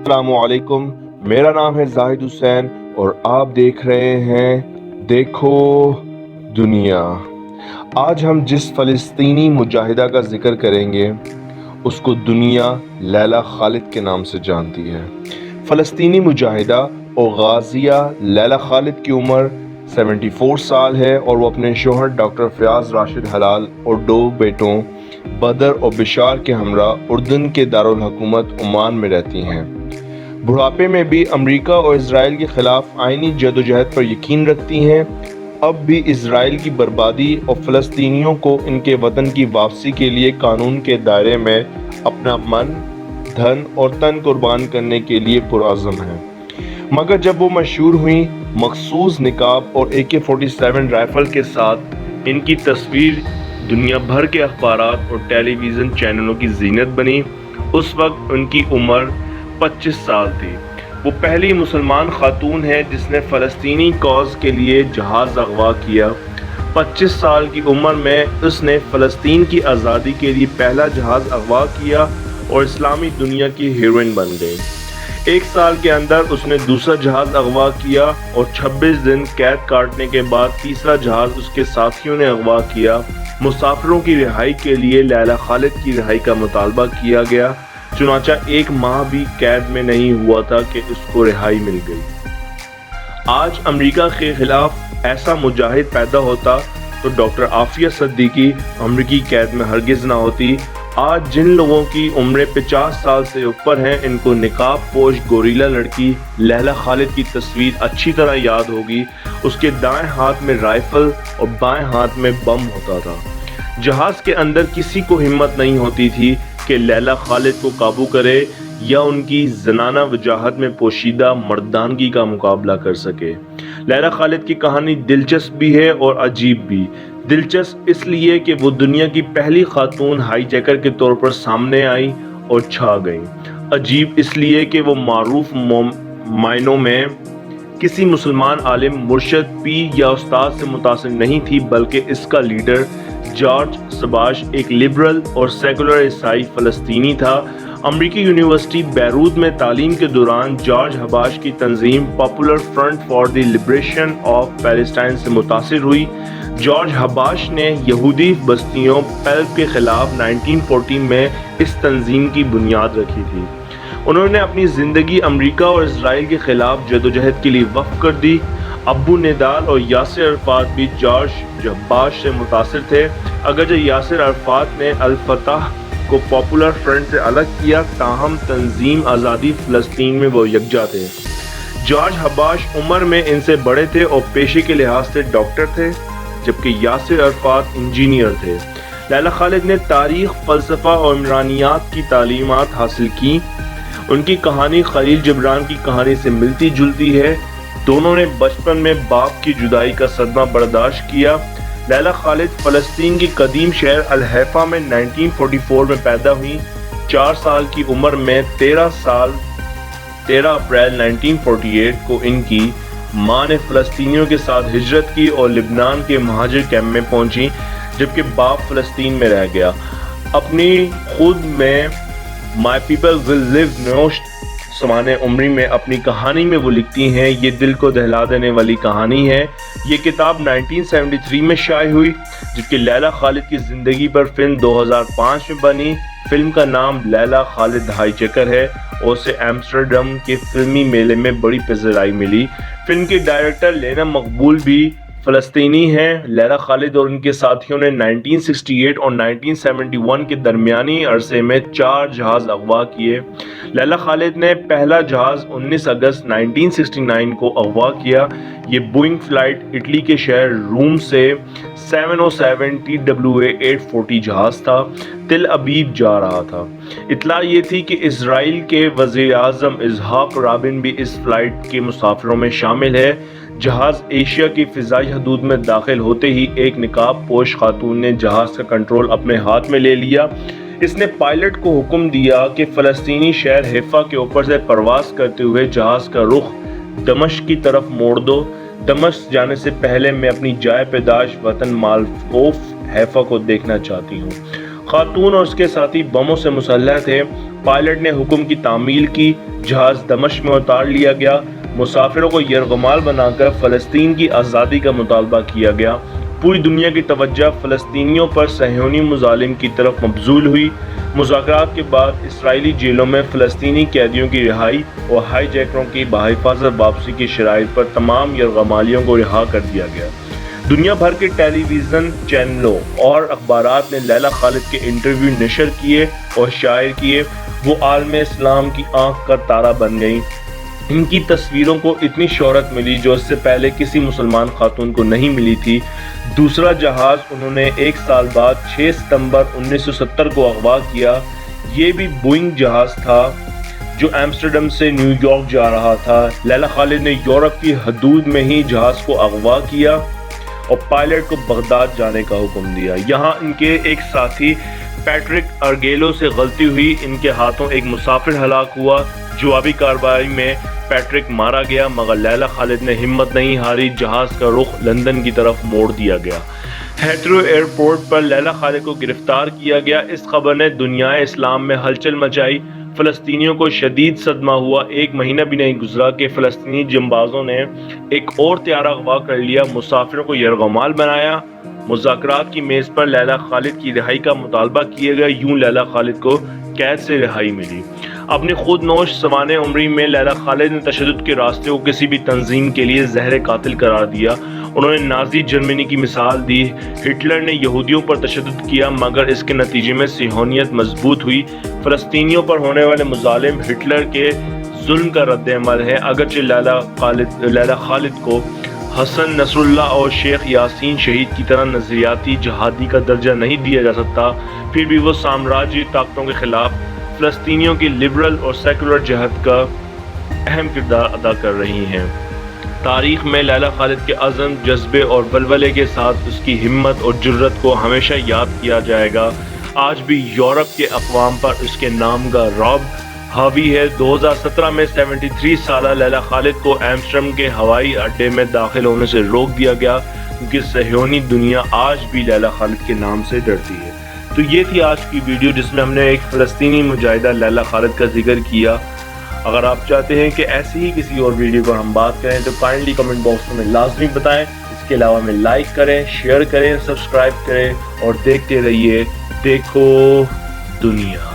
السلام علیکم، میرا نام ہے زاہد حسین اور آپ دیکھ رہے ہیں دیکھو دنیا۔ آج ہم جس فلسطینی مجاہدہ کا ذکر کریں گے اس کو دنیا لیلہ خالد کے نام سے جانتی ہے۔ فلسطینی مجاہدہ اور غازیہ لیلہ خالد کی عمر 74 سال ہے اور وہ اپنے شوہر ڈاکٹر فیاض راشد حلال اور 2 بیٹوں بدر اور بشار کے ہمراہ اردن کے دارالحکومت عمان میں رہتی ہیں۔ بڑھاپے میں بھی امریکہ اور اسرائیل کے خلاف آئینی جدوجہد پر یقین رکھتی ہیں۔ اب بھی اسرائیل کی بربادی اور فلسطینیوں کو ان کے وطن کی واپسی کے لیے قانون کے دائرے میں اپنا من، دھن اور تن قربان کرنے کے لیے پرعزم ہیں۔ مگر جب وہ مشہور ہوئیں، مخصوص نقاب اور AK-47 رائفل کے ساتھ ان کی تصویر دنیا بھر کے اخبارات اور ٹیلی ویژن چینلوں کی زینت بنی۔ اس وقت ان کی عمر 25 سال تھی۔ وہ پہلی مسلمان خاتون ہے جس نے فلسطینی کاز کے لیے جہاز اغوا کیا۔ 25 سال کی عمر میں اس نے فلسطین کی آزادی کے لیے پہلا جہاز اغوا کیا اور اسلامی دنیا کی ہیروئن بن گئی۔ 1 سال کے اندر اس نے دوسرا جہاز اغوا کیا اور 26 دن قید کاٹنے کے بعد تیسرا جہاز اس کے ساتھیوں نے اغوا کیا۔ مسافروں کی رہائی کے لیے لیلہ خالد کی رہائی کا مطالبہ کیا گیا، چنانچہ 1 ماہ بھی قید میں نہیں ہوا تھا کہ اس کو رہائی مل گئی۔ آج امریکہ کے خلاف ایسا مجاہد پیدا ہوتا تو ڈاکٹر عافیہ صدیقی امریکی قید میں ہرگز نہ ہوتی۔ آج جن لوگوں کی عمریں 50 سال سے اوپر ہیں، ان کو نقاب پوش گوریلا لڑکی لیلہ خالد کی تصویر اچھی طرح یاد ہوگی۔ اس کے دائیں ہاتھ میں رائفل اور بائیں ہاتھ میں بم ہوتا تھا۔ جہاز کے اندر کسی کو ہمت نہیں ہوتی تھی کہ لیلہ خالد کو قابو کرے یا ان کی زنانہ وجاہت میں پوشیدہ مردانگی کا مقابلہ کر سکے۔ لیلہ خالد کی کہانی دلچسپ بھی ہے اور عجیب بھی۔ دلچسپ اس لیے کہ وہ دنیا کی پہلی خاتون ہائی جیکر کے طور پر سامنے آئی اور چھا گئیں۔ عجیب اس لیے کہ وہ معروف معنوں میں کسی مسلمان عالم، مرشد، پیر یا استاد سے متاثر نہیں تھی، بلکہ اس کا لیڈر جارج سباش ایک لبرل اور سیکولر عیسائی فلسطینی تھا۔ امریکی یونیورسٹی بیروت میں تعلیم کے دوران جارج حباش کی تنظیم popular front for the liberation of Palestine سے متاثر ہوئی۔ جارج حباش نے یہودی بستیوں پیلب کے خلاف 1940 میں اس تنظیم کی بنیاد رکھی تھی۔ انہوں نے اپنی زندگی امریکہ اور اسرائیل کے خلاف جدوجہد کے لیے وقف کر دی۔ ابو نضال اور یاسر عرفات بھی جارج حباش سے متاثر تھے، اگرچہ یاسر عرفات نے الفتح کو پاپولر فرنٹ سے الگ کیا، تاہم تنظیم آزادی فلسطین میں وہ یکجا تھے۔ جارج حباش عمر میں ان سے بڑے تھے اور پیشے کے لحاظ سے ڈاکٹر تھے، جبکہ یاسر عرفات انجینئر تھے۔ لیلہ خالد نے تاریخ، فلسفہ اور عمرانیات کی تعلیمات حاصل کی۔ ان کی کہانی خلیل جبران کی کہانی سے ملتی جلتی ہے۔ دونوں نے بچپن میں باپ کی جدائی کا صدمہ برداشت کیا۔ لیلہ خالد فلسطین کی قدیم شہر الحیفا میں 1944 میں پیدا ہوئی۔ 4 سال کی عمر میں 13 اپریل 1948 کو ان کی ماں نے فلسطینیوں کے ساتھ ہجرت کی اور لبنان کے مہاجر کیمپ میں پہنچی، جبکہ باپ فلسطین میں رہ گیا۔ اپنی خود میں مائی پیپل ول لیو نوشت سمانے عمری میں اپنی کہانی میں وہ لکھتی ہیں، یہ دل کو دہلا دینے والی کہانی ہے۔ یہ کتاب 1973 میں شائع ہوئی، جبکہ لیلہ خالد کی زندگی پر فلم 2005 میں بنی۔ فلم کا نام لیلہ خالد ہائی جیکر ہے اور اسے ایمسٹرڈم کے فلمی میلے میں بڑی پذیرائی ملی۔ فلم کے ڈائریکٹر لینا مقبول بھی فلسطینی ہیں۔ لیلہ خالد اور ان کے ساتھیوں نے 1968 اور 1971 کے درمیانی عرصے میں 4 جہاز اغوا کیے۔ لیلہ خالد نے پہلا جہاز 19 اگست 1969 کو اغوا کیا۔ یہ بوئنگ فلائٹ اٹلی کے شہر روم سے 707 TWA 840 جہاز تھا، تل ابیب جا رہا تھا۔ اطلاع یہ تھی کہ اسرائیل کے وزیر اعظم اسحاق رابن بھی اس فلائٹ کے مسافروں میں شامل ہے۔ جہاز ایشیا کی فضائی حدود میں داخل ہوتے ہی ایک نقاب پوش خاتون نے جہاز کا کنٹرول اپنے ہاتھ میں لے لیا۔ اس نے پائلٹ کو حکم دیا کہ فلسطینی شہر حیفا کے اوپر سے پرواز کرتے ہوئے جہاز کا رخ دمشق کی طرف موڑ دو۔ دمشق جانے سے پہلے میں اپنی جائے پیدائش وطن مالکوف حیفا کو دیکھنا چاہتی ہوں۔ خاتون اور اس کے ساتھی بموں سے مسلح تھے۔ پائلٹ نے حکم کی تعمیل کی، جہاز دمشق میں اتار لیا گیا۔ مسافروں کو یرغمال بنا کر فلسطین کی آزادی کا مطالبہ کیا گیا۔ پوری دنیا کی توجہ فلسطینیوں پر صہیونی مظالم کی طرف مبذول ہوئی۔ مذاکرات کے بعد اسرائیلی جیلوں میں فلسطینی قیدیوں کی رہائی اور ہائی جیکروں کی بحفاظت واپسی کی شرائط پر تمام یرغمالیوں کو رہا کر دیا گیا۔ دنیا بھر کے ٹیلی ویژن چینلوں اور اخبارات نے لیلہ خالد کے انٹرویو نشر کیے اور شائع کیے۔ وہ عالم اسلام کی آنکھ کا تارا بن گئیں۔ ان کی تصویروں کو اتنی شہرت ملی جو اس سے پہلے کسی مسلمان خاتون کو نہیں ملی تھی۔ دوسرا جہاز انہوں نے 1 سال بعد 6 ستمبر 1970 کو اغوا کیا۔ یہ بھی بوئنگ جہاز تھا جو ایمسٹرڈم سے نیو یارک جا رہا تھا۔ لیلہ خالد نے یورپ کی حدود میں ہی جہاز کو اغوا کیا اور پائلٹ کو بغداد جانے کا حکم دیا۔ یہاں ان کے ایک ساتھی پیٹرک ارگیلو سے غلطی ہوئی، ان کے ہاتھوں ایک مسافر ہلاک ہوا۔ جوابی کارروائی میں پیٹرک مارا گیا، مگر لیلہ خالد نے ہمت نہیں ہاری، جہاز کا رخ لندن کی طرف موڑ دیا گیا۔ ہیتھرو ایئرپورٹ پر لیلہ خالد کو گرفتار کیا گیا۔ اس خبر نے دنیا اسلام میں ہلچل مچائی۔ فلسطینیوں کو شدید صدمہ ہوا۔ 1 مہینہ بھی نہیں گزرا کہ فلسطینی جنبازوں نے ایک اور طیارہ اغوا کر لیا، مسافروں کو یرغمال بنایا۔ مذاکرات کی میز پر لیلہ خالد کی رہائی کا مطالبہ کیا گیا۔ یوں لیلہ خالد کو قید سے رہائی ملی۔ اپنی خود نوش سوانح عمری میں لیلہ خالد نے تشدد کے راستے کو کسی بھی تنظیم کے لیے زہر قاتل قرار دیا۔ انہوں نے نازی جرمنی کی مثال دی۔ ہٹلر نے یہودیوں پر تشدد کیا، مگر اس کے نتیجے میں صہیونیت مضبوط ہوئی۔ فلسطینیوں پر ہونے والے مظالم ہٹلر کے ظلم کا رد عمل ہے۔ اگرچہ لیلہ خالد کو حسن نصر اللہ اور شیخ یاسین شہید کی طرح نظریاتی جہادی کا درجہ نہیں دیا جا سکتا، پھر بھی وہ سامراجی طاقتوں کے خلاف فلسطینیوں کی لبرل اور سیکولر جہاد کا اہم کردار ادا کر رہی ہیں۔ تاریخ میں لیلہ خالد کے عزم، جذبے اور ولولے کے ساتھ اس کی ہمت اور جرأت کو ہمیشہ یاد کیا جائے گا۔ آج بھی یورپ کے اقوام پر اس کے نام کا رعب حاوی ہے۔ 2017 میں 73 سالہ لیلہ خالد کو ایمسٹرڈم کے ہوائی اڈے میں داخل ہونے سے روک دیا گیا، کیونکہ صہیونی دنیا آج بھی لیلہ خالد کے نام سے ڈرتی ہے۔ تو یہ تھی آج کی ویڈیو جس میں ہم نے ایک فلسطینی مجاہدہ لیلہ خالد کا ذکر کیا۔ اگر آپ چاہتے ہیں کہ ایسی ہی کسی اور ویڈیو پر ہم بات کریں تو کائنڈلی کمنٹ باکس میں لازمی بتائیں۔ اس کے علاوہ ہمیں لائک کریں، شیئر کریں، سبسکرائب کریں اور دیکھتے رہیے دیکھو دنیا۔